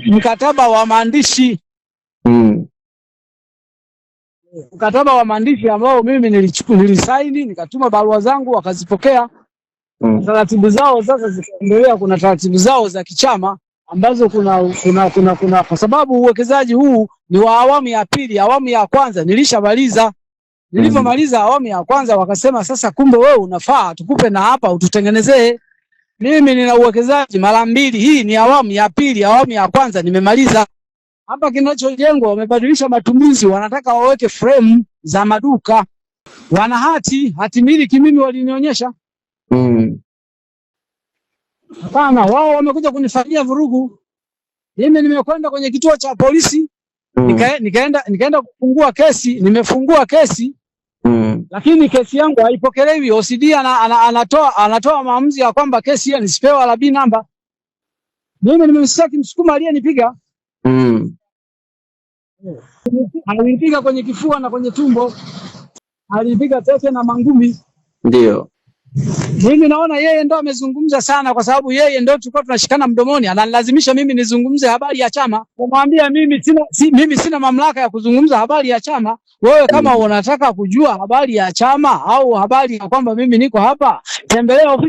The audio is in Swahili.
mkataba wa maandishi. Mkataba wa maandishi ambao mimi nilisaini, nikatuma barua zangu wakazipokea. Taratibu zao sasa zikaendelea, kuna taratibu zao za kichama ambazo kuna kwa sababu uwekezaji huu ni wa awamu ya pili. Awamu ya kwanza nilishamaliza. Nilivyomaliza awamu ya kwanza wakasema sasa kumbe wewe unafaa tukupe na hapa ututengenezee. Mimi nina uwekezaji mara mbili, hii ni awamu ya pili, awamu ya kwanza nimemaliza. Hapa kinachojengwa wamebadilisha matumizi, wanataka waweke frame za maduka. Wana hati miliki mimi walinionyesha. Hapana, wao wamekuja kunifanyia vurugu. Mimi nimekwenda kwenye kituo cha polisi, nikaenda kufungua kesi, nimefungua kesi. Lakini kesi yangu haipokelewi. OCD anatoa maamuzi ya kwamba kesi hiyo nisipewa la B namba. Mimi nimemshtaki Msukuma aliyenipiga. Alinipiga kwenye kifua na kwenye tumbo. Alinipiga teke na mangumi. Ndio. Mimi naona yeye ndo amezungumza sana, kwa sababu yeye ndo tulikuwa tunashikana mdomoni, ananilazimisha mimi nizungumze habari ya chama. Kumwambia mimi sina mamlaka ya kuzungumza habari ya chama. Wewe kama unataka kujua habari ya chama au habari ya kwamba mimi niko hapa, tembelea ofisi